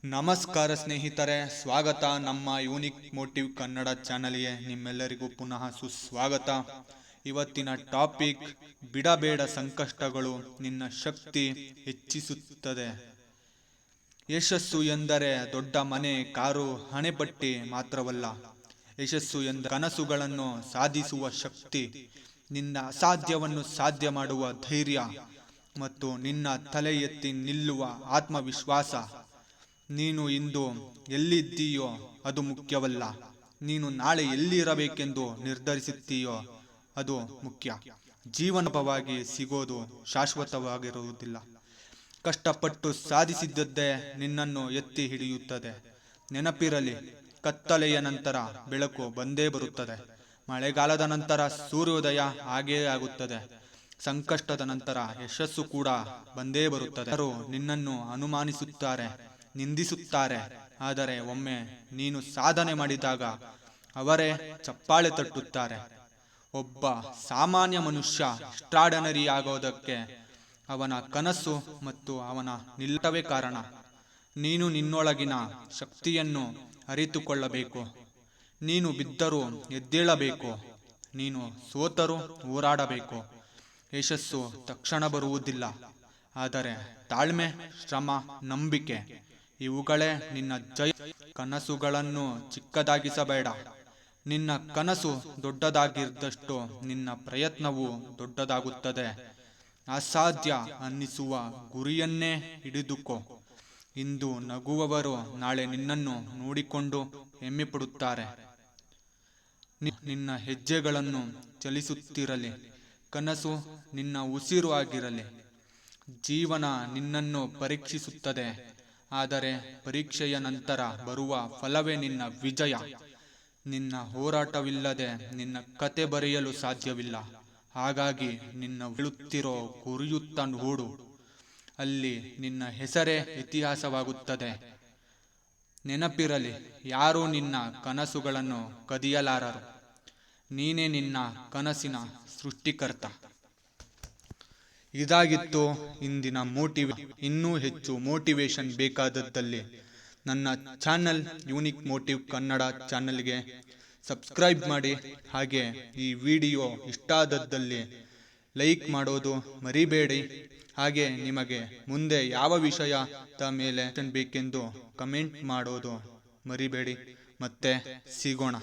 ನಮಸ್ಕಾರ ಸ್ನೇಹಿತರೆ, ಸ್ವಾಗತ ನಮ್ಮ ಯೂನಿಕ್ ಮೋಟಿವ್ ಕನ್ನಡ ಚಾನಲ್ಗೆ. ನಿಮ್ಮೆಲ್ಲರಿಗೂ ಪುನಃ ಸುಸ್ವಾಗತ. ಇವತ್ತಿನ ಟಾಪಿಕ್, ಬಿಡಬೇಡ ಸಂಕಷ್ಟಗಳು ನಿನ್ನ ಶಕ್ತಿ ಹೆಚ್ಚಿಸುತ್ತದೆ. ಯಶಸ್ಸು ಎಂದರೆ ದೊಡ್ಡ ಮನೆ, ಕಾರು, ಹಣೆಪಟ್ಟಿ ಮಾತ್ರವಲ್ಲ. ಯಶಸ್ಸು ಎಂದರೆ ಕನಸುಗಳನ್ನು ಸಾಧಿಸುವ ಶಕ್ತಿ, ನಿನ್ನ ಅಸಾಧ್ಯವನ್ನು ಸಾಧ್ಯ ಮಾಡುವ ಧೈರ್ಯ ಮತ್ತು ನಿನ್ನ ತಲೆ ಎತ್ತಿ ನಿಲ್ಲುವ ಆತ್ಮವಿಶ್ವಾಸ. ನೀನು ಇಂದು ಎಲ್ಲಿದ್ದೀಯೋ ಅದು ಮುಖ್ಯವಲ್ಲ, ನೀನು ನಾಳೆ ಎಲ್ಲಿರಬೇಕೆಂದು ನಿರ್ಧರಿಸುತ್ತೀಯೋ ಅದು ಮುಖ್ಯ. ಜೀವನವಾಗಿ ಸಿಗೋದು ಶಾಶ್ವತವಾಗಿರುವುದಿಲ್ಲ. ಕಷ್ಟಪಟ್ಟು ಸಾಧಿಸಿದ್ದದ್ದೇ ನಿನ್ನನ್ನು ಎತ್ತಿ ಹಿಡಿಯುತ್ತದೆ. ನೆನಪಿರಲಿ, ಕತ್ತಲೆಯ ನಂತರ ಬೆಳಕು ಬಂದೇ ಬರುತ್ತದೆ. ಮಳೆಗಾಲದ ನಂತರ ಸೂರ್ಯೋದಯ ಹಾಗೇ ಆಗುತ್ತದೆ. ಸಂಕಷ್ಟದ ನಂತರ ಯಶಸ್ಸು ಕೂಡ ಬಂದೇ ಬರುತ್ತದೆ. ಅವರು ನಿನ್ನನ್ನು ಅನುಮಾನಿಸುತ್ತಾರೆ, ನಿಂದಿಸುತ್ತಾರೆ. ಆದರೆ ಒಮ್ಮೆ ನೀನು ಸಾಧನೆ ಮಾಡಿದಾಗ ಅವರೇ ಚಪ್ಪಾಳೆ ತಟ್ಟುತ್ತಾರೆ. ಒಬ್ಬ ಸಾಮಾನ್ಯ ಮನುಷ್ಯ ಎಕ್ಸ್ಟ್ರಾರ್ಡಿನರಿ ಆಗೋದಕ್ಕೆ ಅವನ ಕನಸು ಮತ್ತು ಅವನ ನಿಲ್ಲಟವೇ ಕಾರಣ. ನೀನು ನಿನ್ನೊಳಗಿನ ಶಕ್ತಿಯನ್ನು ಅರಿತುಕೊಳ್ಳಬೇಕು. ನೀನು ಬಿದ್ದರೂ ಎದ್ದೇಳಬೇಕು, ನೀನು ಸೋತರೂ ಹೋರಾಡಬೇಕು. ಯಶಸ್ಸು ತಕ್ಷಣ ಬರುವುದಿಲ್ಲ, ಆದರೆ ತಾಳ್ಮೆ, ಶ್ರಮ, ನಂಬಿಕೆ ಇವುಗಳೇ ನಿನ್ನ ಜಯ. ಕನಸುಗಳನ್ನು ಚಿಕ್ಕದಾಗಿಸಬೇಡ. ನಿನ್ನ ಕನಸು ದೊಡ್ಡದಾಗಿದ್ದಷ್ಟು ನಿನ್ನ ಪ್ರಯತ್ನವೂ ದೊಡ್ಡದಾಗುತ್ತದೆ. ಅಸಾಧ್ಯ ಅನ್ನಿಸುವ ಗುರಿಯನ್ನೇ ಹಿಡಿದುಕೋ. ಇಂದು ನಗುವವರು ನಾಳೆ ನಿನ್ನನ್ನು ನೋಡಿಕೊಂಡು ಹೆಮ್ಮೆ ಪಡುತ್ತಾರೆ. ನಿನ್ನ ಹೆಜ್ಜೆಗಳನ್ನು ಚಲಿಸುತ್ತಿರಲಿ, ಕನಸು ನಿನ್ನ ಉಸಿರು ಆಗಿರಲಿ. ಜೀವನ ನಿನ್ನನ್ನು ಪರೀಕ್ಷಿಸುತ್ತದೆ, ಆದರೆ ಪರೀಕ್ಷೆಯ ನಂತರ ಬರುವ ಫಲವೇ ನಿನ್ನ ವಿಜಯ. ನಿನ್ನ ಹೋರಾಟವಿಲ್ಲದೆ ನಿನ್ನ ಕತೆ ಬರೆಯಲು ಸಾಧ್ಯವಿಲ್ಲ. ಹಾಗಾಗಿ ನಿನ್ನ ಬೀಳುತ್ತಿರೋ ಗುರಿಯುತ್ತ ಓಡು. ಅಲ್ಲಿ ನಿನ್ನ ಹೆಸರೇ ಇತಿಹಾಸವಾಗುತ್ತದೆ. ನೆನಪಿರಲಿ, ಯಾರೂ ನಿನ್ನ ಕನಸುಗಳನ್ನು ಕದಿಯಲಾರರು. ನೀನೇ ನಿನ್ನ ಕನಸಿನ ಸೃಷ್ಟಿಕರ್ತ. ಇದಾಗಿತ್ತು ಇಂದಿನ ಇನ್ನೂ ಹೆಚ್ಚು ಮೋಟಿವೇಶನ್ ಬೇಕಾದದ್ದಲ್ಲಿ ನನ್ನ ಚಾನಲ್ ಯೂನಿಕ್ ಮೋಟಿವ್ ಕನ್ನಡ ಚಾನಲ್ಗೆ ಸಬ್ಸ್ಕ್ರೈಬ್ ಮಾಡಿ. ಹಾಗೆ ಈ ವಿಡಿಯೋ ಇಷ್ಟ ಆದದ್ದಲ್ಲಿ ಲೈಕ್ ಮಾಡೋದು ಮರಿಬೇಡಿ. ಹಾಗೆ ನಿಮಗೆ ಮುಂದೆ ಯಾವ ವಿಷಯದ ಮೇಲೆ ಬೇಕೆಂದು ಕಮೆಂಟ್ ಮಾಡೋದು ಮರಿಬೇಡಿ. ಮತ್ತೆ ಸಿಗೋಣ.